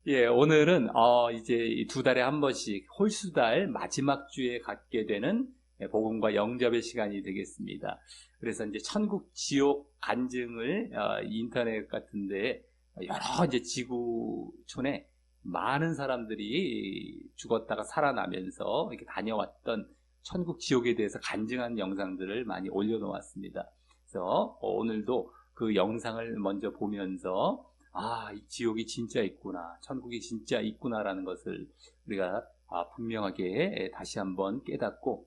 예, 오늘은 이제 두 달에 한 번씩 홀수달 마지막 주에 갖게 되는 복음과 영접의 시간이 되겠습니다. 그래서 이제 천국 지옥 간증을 인터넷 같은데 여러 이제 지구촌에 많은 사람들이 죽었다가 살아나면서 이렇게 다녀왔던 천국 지옥에 대해서 간증한 영상들을 많이 올려놓았습니다. 그래서 오늘도 그 영상을 먼저 보면서 이 지옥이 진짜 있구나, 천국이 진짜 있구나라는 것을 우리가 분명하게 다시 한번 깨닫고,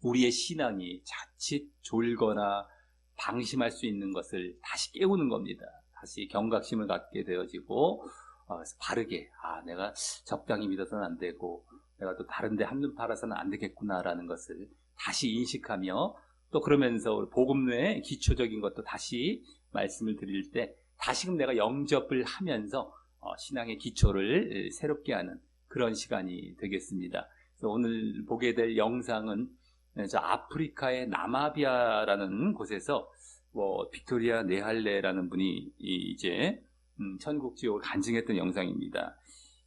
우리의 신앙이 자칫 졸거나 방심할 수 있는 것을 다시 깨우는 겁니다. 다시 경각심을 갖게 되어지고, 그래서 바르게, 내가 적당히 믿어서는 안 되고, 내가 또 다른 데 한눈 팔아서는 안 되겠구나라는 것을 다시 인식하며, 또 그러면서 복음 외에 기초적인 것도 다시 말씀을 드릴 때 다시금 내가 영접을 하면서 신앙의 기초를 새롭게 하는 그런 시간이 되겠습니다. 그래서 오늘 보게 될 영상은 저 아프리카의 나마비아라는 곳에서 빅토리아 네할레라는 분이 이제 천국 지옥을 간증했던 영상입니다.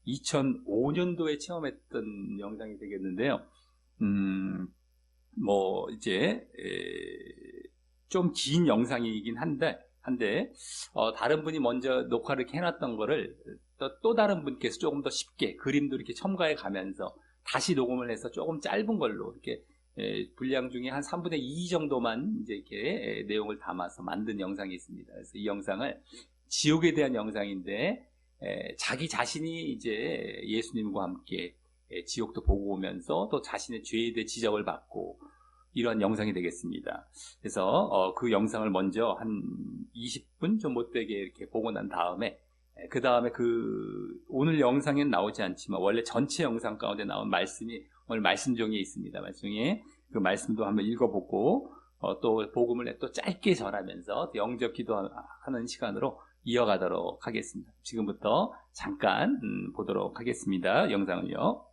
2005년도에 체험했던 영상이 되겠는데요. 이제 좀 긴 영상이긴 한데 다른 분이 먼저 녹화를 해놨던 거를 또 다른 분께서 조금 더 쉽게 그림도 이렇게 첨가해 가면서 다시 녹음을 해서 조금 짧은 걸로 이렇게 분량 중에 한 3분의 2 정도만 이제 이렇게 내용을 담아서 만든 영상이 있습니다. 그래서 이 영상을 지옥에 대한 영상인데 자기 자신이 이제 예수님과 함께 지옥도 보고 오면서 또 자신의 죄에 대해 지적을 받고 이런 영상이 되겠습니다. 그래서 그 영상을 먼저 한 20분 좀 못되게 이렇게 보고 난 다음에 그 다음에 오늘 영상에는 나오지 않지만 원래 전체 영상 가운데 나온 말씀이 오늘 말씀종이에 있습니다. 말씀종이에 그 말씀도 한번 읽어보고 또 복음을 또 짧게 전하면서 영접 기도하는 시간으로 이어가도록 하겠습니다. 지금부터 잠깐 보도록 하겠습니다. 영상을요.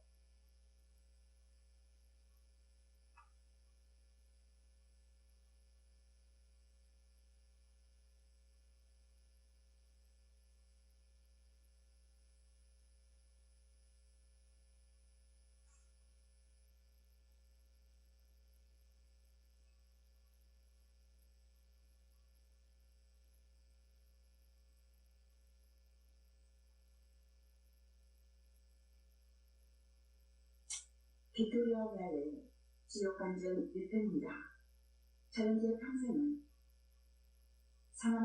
빅토리아 밸리 지옥 간증 1편입니다. 현재 판사는 상암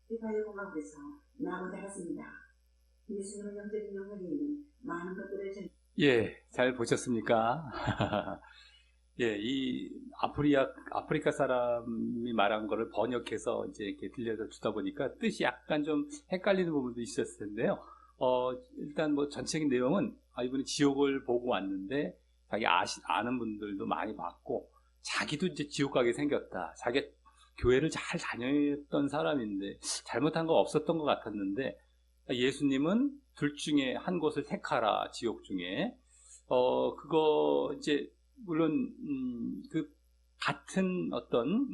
아프리카의 공화국에서 나고 자랐습니다. 예수님을 영적인 영역에 있는 많은 것들을 잘 보셨습니까? 이 아프리카 사람이 말한 거를 번역해서 이제 이렇게 들려서 주다 보니까 뜻이 약간 좀 헷갈리는 부분도 있었을 텐데요. 일단 전체적인 내용은 이분이 지옥을 보고 왔는데 자기 아는 분들도 많이 봤고 자기도 이제 지옥 가게 생겼다. 자기 교회를 잘 다녔던 사람인데 잘못한 거 없었던 것 같았는데 예수님은 둘 중에 한 곳을 택하라, 지옥 중에. 그거 이제 물론 그 같은 어떤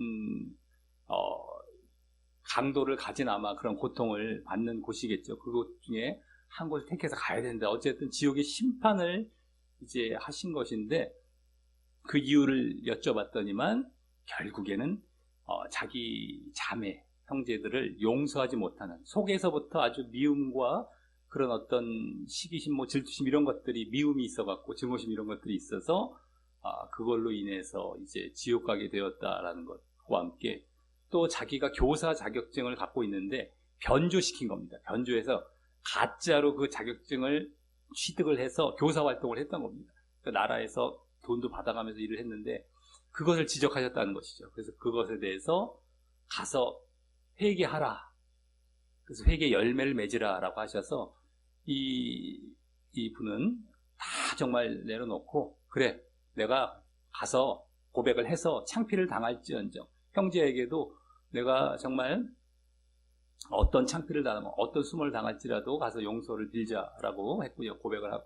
강도를 가진 아마 그런 고통을 받는 곳이겠죠. 그곳 중에 한 곳을 택해서 가야 된다. 어쨌든 지옥의 심판을 이제 하신 것인데 그 이유를 여쭤봤더니만 결국에는 자기 자매 형제들을 용서하지 못하는, 속에서부터 아주 미움과 그런 어떤 시기심, 질투심 이런 것들이, 미움이 있어갖고 증오심 이런 것들이 있어서 그걸로 인해서 이제 지옥 가게 되었다라는 것과 함께 또 자기가 교사 자격증을 갖고 있는데 변조시킨 겁니다. 변조해서 가짜로 그 자격증을 취득을 해서 교사 활동을 했던 겁니다. 그 나라에서 돈도 받아가면서 일을 했는데 그것을 지적하셨다는 것이죠. 그래서 그것에 대해서 가서 회개하라. 그래서 회개 열매를 맺으라 라고 하셔서 이 분은 다 정말 내려놓고, 그래, 내가 가서 고백을 해서 창피를 당할지언정, 형제에게도 내가 정말 어떤 창피를 당하면 어떤 수모를 당할지라도 가서 용서를 빌자라고 했고요. 고백을 하고,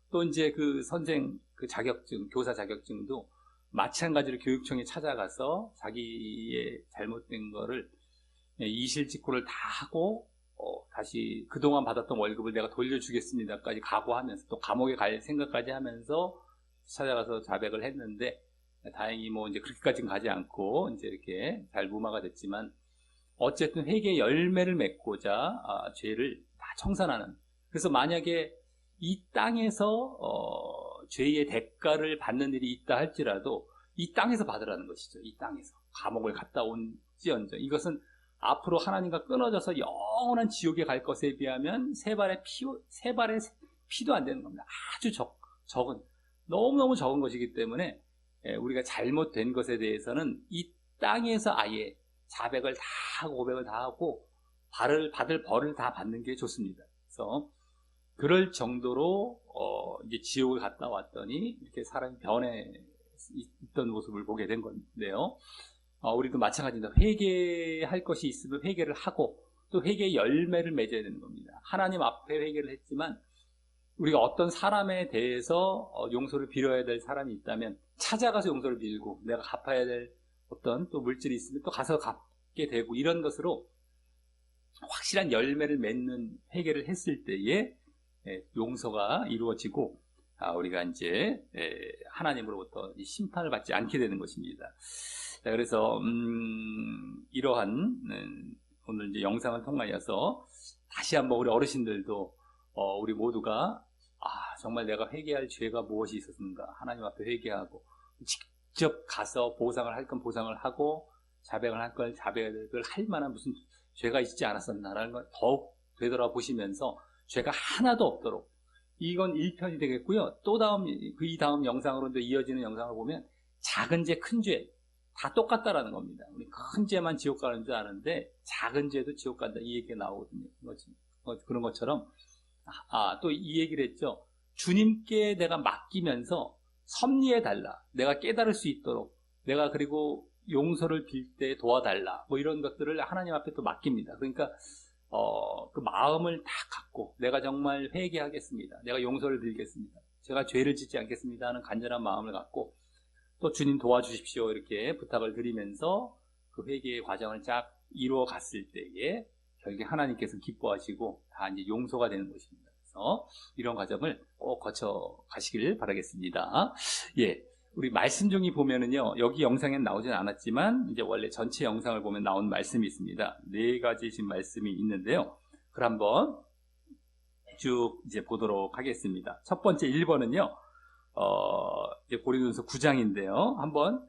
또 이제 그 선생 그 자격증, 교사 자격증도 마찬가지로 교육청에 찾아가서 자기의 잘못된 거를 이실직고를 다 하고 다시 그동안 받았던 월급을 내가 돌려주겠습니다까지 각오하면서 또 감옥에 갈 생각까지 하면서 찾아가서 자백을 했는데, 다행히 뭐 이제 그렇게까지는 가지 않고 이제 이렇게 잘 무마가 됐지만, 어쨌든 회개의 열매를 맺고자 죄를 다 청산하는. 그래서 만약에 이 땅에서 죄의 대가를 받는 일이 있다 할지라도 이 땅에서 받으라는 것이죠. 이 땅에서 감옥을 갔다 온지언정 이것은 앞으로 하나님과 끊어져서 영원한 지옥에 갈 것에 비하면 세 발의 피도 안 되는 겁니다. 아주 적은, 너무너무 적은 것이기 때문에 우리가 잘못된 것에 대해서는 이 땅에서 아예 자백을 다 하고 고백을 다 하고 받을 벌을 다 받는 게 좋습니다. 그래서 그럴 정도로 이제 지옥을 갔다 왔더니 이렇게 사람이 변해 있던 모습을 보게 된 건데요. 우리도 마찬가지입니다. 회개할 것이 있으면 회개를 하고 또 회개의 열매를 맺어야 되는 겁니다. 하나님 앞에 회개를 했지만 우리가 어떤 사람에 대해서 용서를 빌어야 될 사람이 있다면 찾아가서 용서를 빌고 내가 갚아야 될 어떤 또 물질이 있으면 또 가서 갚게 되고, 이런 것으로 확실한 열매를 맺는 회개를 했을 때에 용서가 이루어지고 우리가 이제 하나님으로부터 심판을 받지 않게 되는 것입니다. 자, 그래서 이러한 오늘 이제 영상을 통하여서 다시 한번 우리 어르신들도 우리 모두가 정말 내가 회개할 죄가 무엇이 있었는가 하나님 앞에 회개하고 직접 가서 보상을 할 건 보상을 하고 자백을 할 걸 자백을 할 만한 무슨 죄가 있지 않았었나라는 걸 더욱 되돌아보시면서 죄가 하나도 없도록, 이건 1편이 되겠고요. 또 이 다음 영상으로 이어지는 영상을 보면 작은 죄, 큰 죄 다 똑같다라는 겁니다. 우리 큰 죄만 지옥 가는 줄 아는데 작은 죄도 지옥 간다, 이 얘기가 나오거든요. 그런 것처럼 또 이 얘기를 했죠. 주님께 내가 맡기면서 섭리해 달라, 내가 깨달을 수 있도록, 내가 그리고 용서를 빌 때 도와달라, 뭐 이런 것들을 하나님 앞에 또 맡깁니다. 그러니까 그 마음을 다 갖고 내가 정말 회개하겠습니다, 내가 용서를 빌겠습니다, 제가 죄를 짓지 않겠습니다 하는 간절한 마음을 갖고 또 주님 도와주십시오 이렇게 부탁을 드리면서 그 회개의 과정을 쫙 이루어 갔을 때에 결국에 하나님께서 기뻐하시고 다 이제 용서가 되는 것입니다. 그래서 이런 과정을 꼭 거쳐 가시길 바라겠습니다. 우리 말씀 중에 보면은요, 여기 영상엔 나오진 않았지만 이제 원래 전체 영상을 보면 나온 말씀이 있습니다. 4가지 지금 말씀이 있는데요. 그걸 한번 쭉 이제 보도록 하겠습니다. 첫 번째 1번은요, 이제 고린도전서 9장인데요. 한번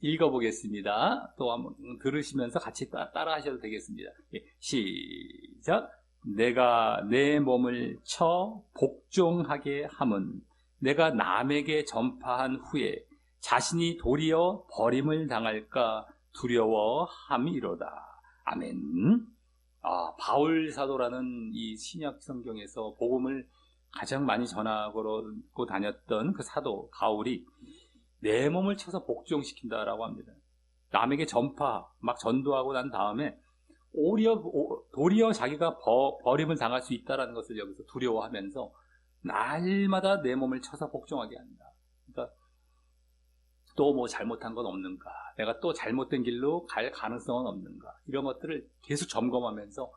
읽어보겠습니다. 또 한번 들으시면서 같이 따라 하셔도 되겠습니다. 시작. 내가 내 몸을 쳐 복종하게 함은 내가 남에게 전파한 후에 자신이 도리어 버림을 당할까 두려워함이로다. 아멘. 바울 사도라는 이 신약 성경에서 복음을 가장 많이 전하고 다녔던 그 사도 바울이 내 몸을 쳐서 복종시킨다라고 합니다. 남에게 막 전도하고 난 다음에 도리어 자기가 버림을 당할 수 있다는 것을 여기서 두려워하면서 날마다 내 몸을 쳐서 복종하게 한다. 그러니까 또 뭐 잘못한 건 없는가, 내가 또 잘못된 길로 갈 가능성은 없는가, 이런 것들을 계속 점검하면서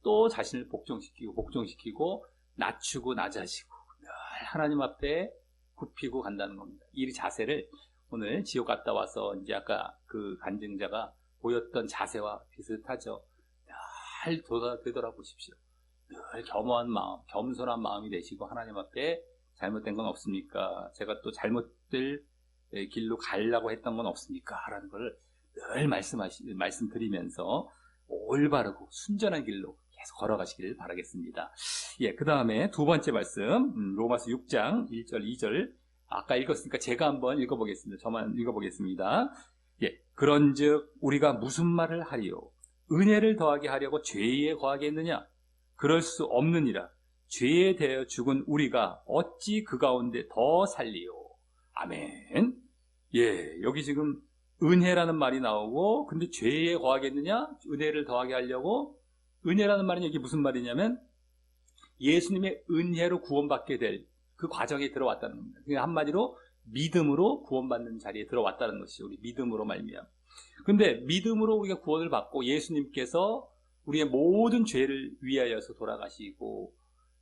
또 자신을 복종시키고 낮추고 낮아지고 늘 하나님 앞에 굽히고 간다는 겁니다. 이 자세를 오늘 지옥 갔다 와서 이제 아까 그 간증자가 보였던 자세와 비슷하죠. 늘 되돌아보십시오. 늘 겸허한 마음, 겸손한 마음이 되시고 하나님 앞에 잘못된 건 없습니까? 제가 또 잘못될 길로 가려고 했던 건 없습니까? 라는 걸 늘 말씀드리면서 올바르고 순전한 길로 계속 걸어가시길 바라겠습니다. 그 다음에 두 번째 말씀, 로마서 6장 1절 2절 아까 읽었으니까 제가 한번 읽어보겠습니다. 저만 읽어보겠습니다. 그런즉 우리가 무슨 말을 하리요? 은혜를 더하게 하려고 죄에 거하겠느냐? 그럴 수 없느니라. 죄에 대하여 죽은 우리가 어찌 그 가운데 더 살리요? 아멘. 여기 지금 은혜라는 말이 나오고, 근데 죄에 거하겠느냐? 은혜를 더하게 하려고. 은혜라는 말은 여기 무슨 말이냐면 예수님의 은혜로 구원받게 될 그 과정에 들어왔다는 겁니다. 그러니까 한마디로 믿음으로 구원받는 자리에 들어왔다는 것이죠. 우리 믿음으로 말미암아. 근데 믿음으로 우리가 구원을 받고 예수님께서 우리의 모든 죄를 위하여서 돌아가시고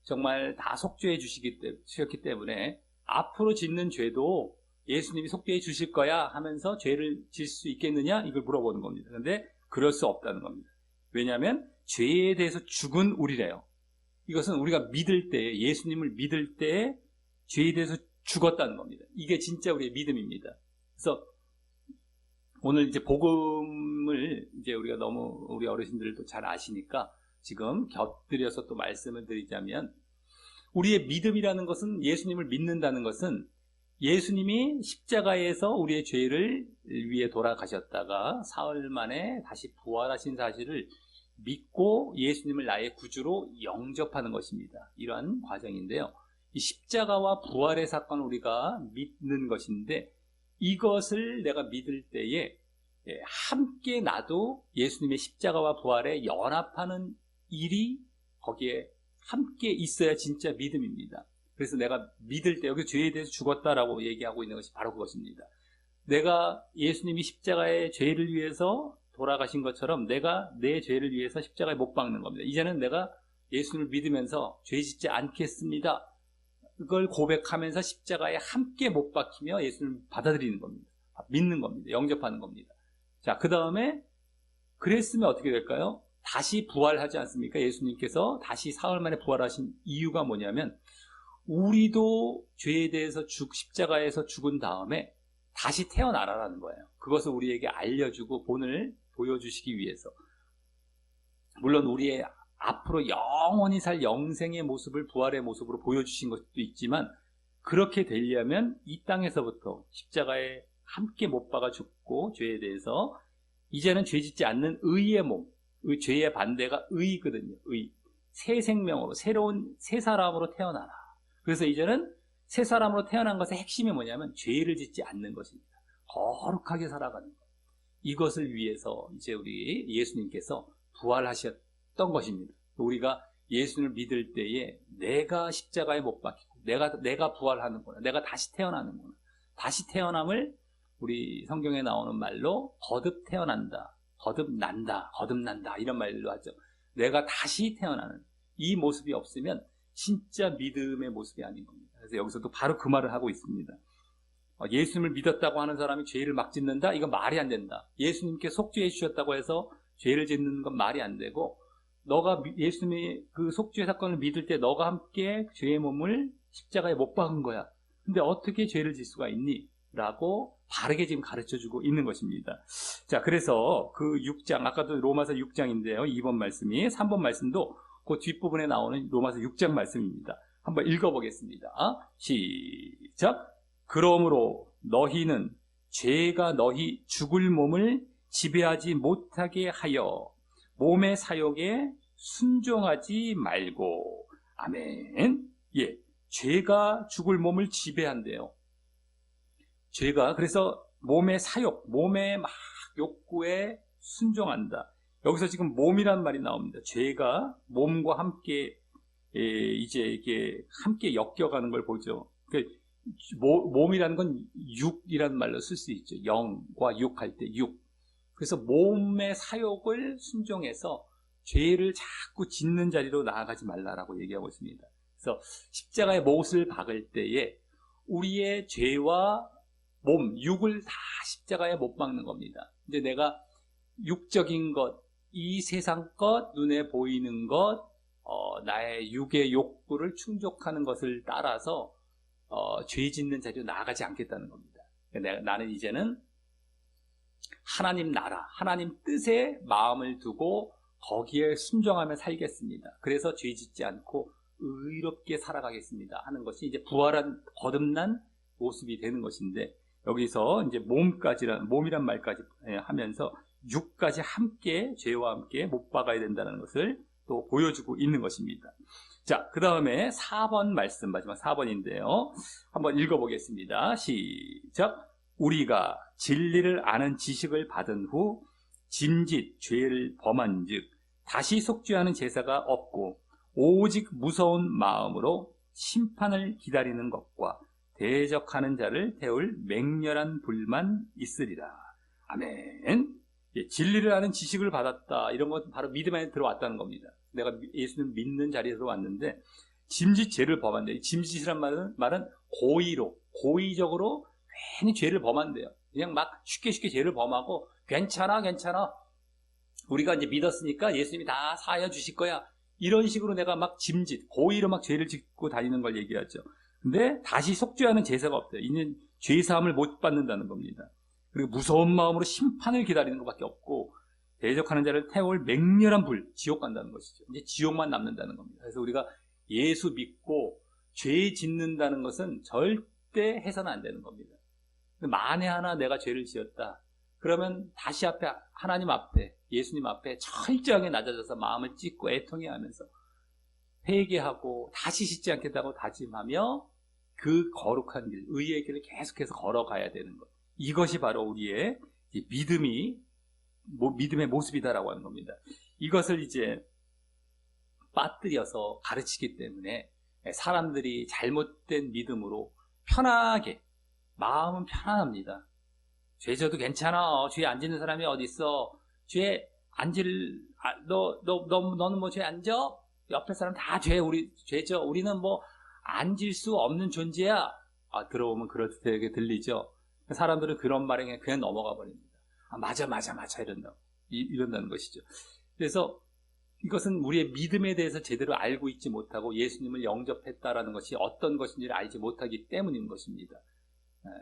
정말 다 속죄해 주셨기 때문에 앞으로 짓는 죄도 예수님이 속죄해 주실 거야 하면서 죄를 질 수 있겠느냐? 이걸 물어보는 겁니다. 그런데 그럴 수 없다는 겁니다. 왜냐하면 죄에 대해서 죽은 우리래요. 이것은 우리가 믿을 때, 예수님을 믿을 때 죄에 대해서 죽었다는 겁니다. 이게 진짜 우리의 믿음입니다. 그래서 오늘 이제 복음을 이제 우리가 너무 우리 어르신들도 잘 아시니까 지금 곁들여서 또 말씀을 드리자면, 우리의 믿음이라는 것은, 예수님을 믿는다는 것은 예수님이 십자가에서 우리의 죄를 위해 돌아가셨다가 사흘 만에 다시 부활하신 사실을 믿고 예수님을 나의 구주로 영접하는 것입니다. 이러한 과정인데요. 이 십자가와 부활의 사건을 우리가 믿는 것인데, 이것을 내가 믿을 때에 함께 나도 예수님의 십자가와 부활에 연합하는 일이 거기에 함께 있어야 진짜 믿음입니다. 그래서 내가 믿을 때, 여기 죄에 대해서 죽었다라고 얘기하고 있는 것이 바로 그것입니다. 내가 예수님이 십자가의 죄를 위해서 돌아가신 것처럼 내가 내 죄를 위해서 십자가에 못 박는 겁니다. 이제는 내가 예수님을 믿으면서 죄 짓지 않겠습니다. 그걸 고백하면서 십자가에 함께 못 박히며 예수님을 받아들이는 겁니다. 믿는 겁니다. 영접하는 겁니다. 자, 그 다음에 그랬으면 어떻게 될까요? 다시 부활하지 않습니까? 예수님께서 다시 사흘 만에 부활하신 이유가 뭐냐면, 우리도 죄에 대해서 십자가에서 죽은 다음에 다시 태어나라는 거예요. 그것을 우리에게 알려주고 본을 보여주시기 위해서. 물론 우리의 앞으로 영원히 살 영생의 모습을 부활의 모습으로 보여주신 것도 있지만, 그렇게 되려면 이 땅에서부터 십자가에 함께 못 박아 죽고 죄에 대해서 이제는 죄 짓지 않는 의의 몸, 죄의 반대가 의거든요. 의. 새 생명으로, 새로운 새 사람으로 태어나라. 그래서 이제는 새 사람으로 태어난 것의 핵심이 뭐냐면 죄를 짓지 않는 것입니다. 거룩하게 살아가는 것. 이것을 위해서 이제 우리 예수님께서 부활하셨던 것입니다. 우리가 예수님을 믿을 때에 내가 십자가에 못 박히고 내가 부활하는구나, 내가 다시 태어나는구나. 다시 태어남을 우리 성경에 나오는 말로 거듭 태어난다, 거듭난다, 거듭난다 이런 말로 하죠. 내가 다시 태어나는 이 모습이 없으면 진짜 믿음의 모습이 아닌 겁니다. 그래서 여기서도 바로 그 말을 하고 있습니다. 예수님을 믿었다고 하는 사람이 죄를 막 짓는다? 이건 말이 안 된다. 예수님께 속죄해 주셨다고 해서 죄를 짓는 건 말이 안 되고, 너가 예수님의 그 속죄 사건을 믿을 때 너가 함께 죄의 몸을 십자가에 못 박은 거야. 근데 어떻게 죄를 질 수가 있니? 라고 바르게 지금 가르쳐주고 있는 것입니다. 자, 그래서 그 6장, 아까도 로마서 6장인데요. 2번 말씀이, 3번 말씀도 그 뒷부분에 나오는 로마서 6장 말씀입니다. 한번 읽어보겠습니다. 시작. 그러므로 너희는 죄가 너희 죽을 몸을 지배하지 못하게 하여 몸의 사욕에 순종하지 말고. 아멘. 예, 죄가 죽을 몸을 지배한대요. 죄가 그래서 몸의 사욕, 몸의 막 욕구에 순종한다. 여기서 지금 몸이란 말이 나옵니다. 죄가 몸과 함께 이제 이게 함께 엮여가는 걸 보죠. 몸이라는 건 육이라는 말로 쓸 수 있죠. 영과 육 할 때 육. 그래서 몸의 사욕을 순종해서 죄를 자꾸 짓는 자리로 나아가지 말라라고 얘기하고 있습니다. 그래서 십자가에 못을 박을 때에 우리의 죄와 몸, 육을 다 십자가에 못 박는 겁니다. 이제 내가 육적인 것, 이 세상 것, 눈에 보이는 것, 나의 육의 욕구를 충족하는 것을 따라서 죄 짓는 자리로 나아가지 않겠다는 겁니다. 나는 이제는 하나님 나라, 하나님 뜻에 마음을 두고 거기에 순종하며 살겠습니다. 그래서 죄 짓지 않고 의롭게 살아가겠습니다 하는 것이 이제 부활한 거듭난 모습이 되는 것인데, 여기서 이제 몸이란 말까지 하면서 육까지 함께, 죄와 함께 못 박아야 된다는 것을 또 보여주고 있는 것입니다. 자, 그 다음에 4번 말씀, 마지막 4번인데요. 한번 읽어보겠습니다. 시작. 우리가 진리를 아는 지식을 받은 후 짐짓 죄를 범한 즉 다시 속죄하는 제사가 없고 오직 무서운 마음으로 심판을 기다리는 것과 대적하는 자를 태울 맹렬한 불만 있으리라. 아멘. 진리를 아는 지식을 받았다. 이런 건 바로 믿음 안에 들어왔다는 겁니다. 내가 예수님 믿는 자리에 들어왔는데 짐짓 죄를 범한대요. 짐짓이란 말은 고의적으로 괜히 죄를 범한대요. 그냥 막 쉽게 죄를 범하고 괜찮아. 우리가 이제 믿었으니까 예수님이 다 사하여 주실 거야. 이런 식으로 내가 막 고의로 막 죄를 짓고 다니는 걸 얘기하죠. 근데 다시 속죄하는 제사가 없대요. 이는 죄사함을 못 받는다는 겁니다. 그리고 무서운 마음으로 심판을 기다리는 것밖에 없고 대적하는 자를 태울 맹렬한 불, 지옥 간다는 것이죠. 이제 지옥만 남는다는 겁니다. 그래서 우리가 예수 믿고 죄 짓는다는 것은 절대 해서는 안 되는 겁니다. 만에 하나 내가 죄를 지었다. 그러면 다시 하나님 앞에, 예수님 앞에 철저하게 낮아져서 마음을 찢고 애통해 하면서 회개하고 다시 짓지 않겠다고 다짐하며 그 거룩한 길, 의의 길을 계속해서 걸어가야 되는 것. 이것이 바로 우리의 믿음의 모습이다라고 하는 겁니다. 이것을 이제 빠뜨려서 가르치기 때문에 사람들이 잘못된 믿음으로 편하게, 마음은 편안합니다. 죄 져도 괜찮아. 죄 안 짓는 사람이 어디 있어? 너는 뭐 죄 안 져? 옆에 사람 다 죄 져. 우리는 뭐 안 질 수 없는 존재야. 들어오면 그렇게 들리죠. 사람들은 그런 말에 그냥 넘어가 버립니다. 맞아 이런다는 것이죠. 그래서 이것은 우리의 믿음에 대해서 제대로 알고 있지 못하고 예수님을 영접했다라는 것이 어떤 것인지를 알지 못하기 때문인 것입니다.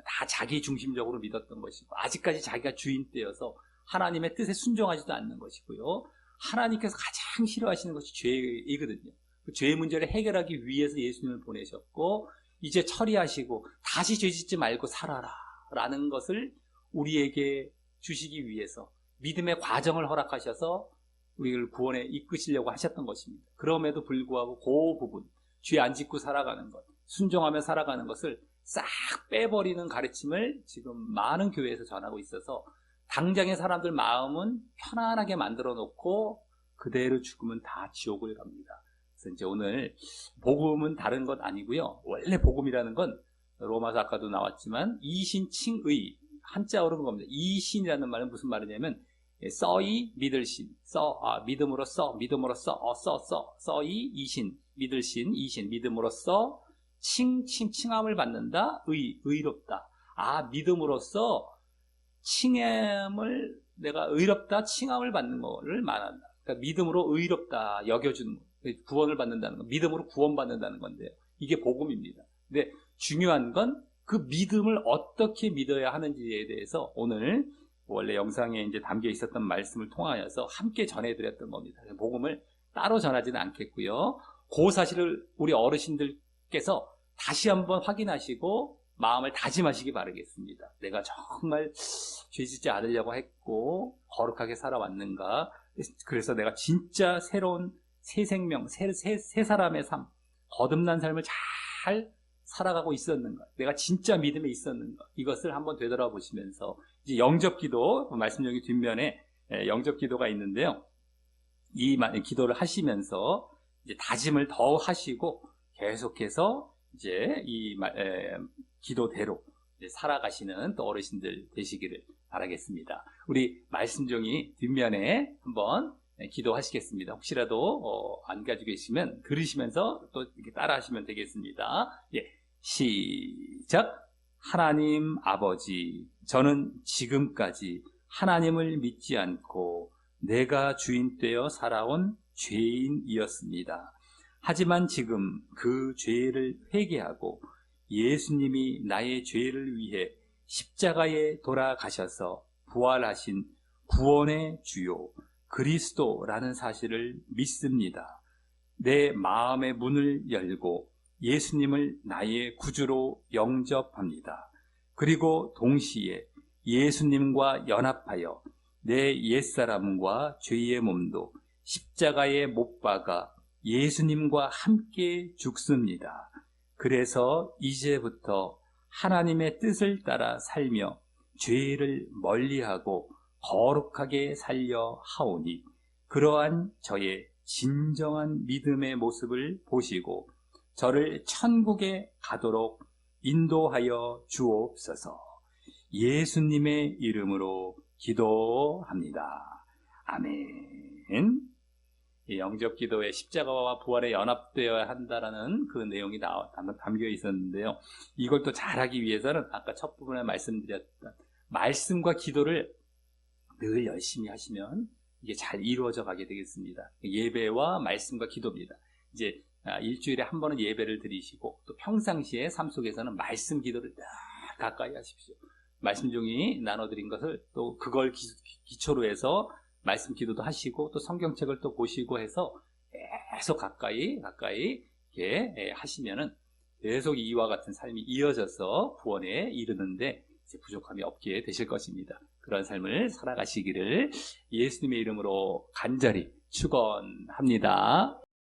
다 자기 중심적으로 믿었던 것이고 아직까지 자기가 주인 되어서 하나님의 뜻에 순종하지도 않는 것이고요. 하나님께서 가장 싫어하시는 것이 죄이거든요. 그 죄의 문제를 해결하기 위해서 예수님을 보내셨고 이제 처리하시고 다시 죄 짓지 말고 살아라 라는 것을 우리에게 주시기 위해서 믿음의 과정을 허락하셔서 우리를 구원에 이끄시려고 하셨던 것입니다. 그럼에도 불구하고 그 부분, 죄 안 짓고 살아가는 것, 순종하며 살아가는 것을 싹 빼버리는 가르침을 지금 많은 교회에서 전하고 있어서 당장의 사람들 마음은 편안하게 만들어 놓고 그대로 죽으면 다 지옥을 갑니다. 그래서 이제 오늘 복음은 다른 것 아니고요. 원래 복음이라는 건 로마서 아까도 나왔지만 이신칭의 한자어로 겁니다. 이신이라는 말은 무슨 말이냐면 써이 믿을신, 믿음으로써 써이 이신, 믿을신, 이신, 믿음으로써 칭함을 받는다. 의롭다. 믿음으로써 칭함을 내가 의롭다, 칭함을 받는 것을 말한다. 그러니까 믿음으로 의롭다 여겨주는 것, 구원을 받는다는 것, 믿음으로 구원받는다는 건데요. 이게 복음입니다. 근데 중요한 건 그 믿음을 어떻게 믿어야 하는지에 대해서 오늘 원래 영상에 이제 담겨 있었던 말씀을 통하여서 함께 전해드렸던 겁니다. 복음을 따로 전하지는 않겠고요. 그 사실을 우리 어르신들께서 다시 한번 확인하시고 마음을 다짐하시기 바라겠습니다. 내가 정말 죄 짓지 않으려고 했고 거룩하게 살아왔는가? 그래서 내가 진짜 새로운 새 생명, 새 사람의 삶, 거듭난 삶을 잘 살아가고 있었는가? 내가 진짜 믿음에 있었는가? 이것을 한번 되돌아보시면서 이제 영접기도, 말씀 여기 뒷면에 영접기도가 있는데요. 이 기도를 하시면서 이제 다짐을 더 하시고 계속해서 이제 이 기도대로 이제 살아가시는 또 어르신들 되시기를 바라겠습니다. 우리 말씀종이 뒷면에 한번 기도하시겠습니다. 혹시라도 안 가지고 계시면 들으시면서 또 이렇게 따라 하시면 되겠습니다. 시작. 하나님 아버지, 저는 지금까지 하나님을 믿지 않고 내가 주인 되어 살아온 죄인이었습니다. 하지만 지금 그 죄를 회개하고 예수님이 나의 죄를 위해 십자가에 돌아가셔서 부활하신 구원의 주요 그리스도라는 사실을 믿습니다. 내 마음의 문을 열고 예수님을 나의 구주로 영접합니다. 그리고 동시에 예수님과 연합하여 내 옛사람과 죄의 몸도 십자가에 못 박아 예수님과 함께 죽습니다. 그래서 이제부터 하나님의 뜻을 따라 살며 죄를 멀리하고 거룩하게 살려 하오니 그러한 저의 진정한 믿음의 모습을 보시고 저를 천국에 가도록 인도하여 주옵소서. 예수님의 이름으로 기도합니다. 아멘. 이 영접 기도에 십자가와 부활에 연합되어야 한다라는 그 내용이 담겨 있었는데요. 이걸 또 잘하기 위해서는 아까 첫 부분에 말씀드렸던 말씀과 기도를 늘 열심히 하시면 이게 잘 이루어져 가게 되겠습니다. 예배와 말씀과 기도입니다. 이제 일주일에 한 번은 예배를 드리시고 또 평상시에 삶 속에서는 말씀 기도를 늘 가까이 하십시오. 말씀 중에 나눠드린 것을 또 그걸 기초로 해서 말씀 기도도 하시고 또 성경책을 또 보시고 해서 계속 가까이 이렇게 하시면은 계속 이와 같은 삶이 이어져서 구원에 이르는데 이제 부족함이 없게 되실 것입니다. 그런 삶을 살아가시기를 예수님의 이름으로 간절히 축원합니다.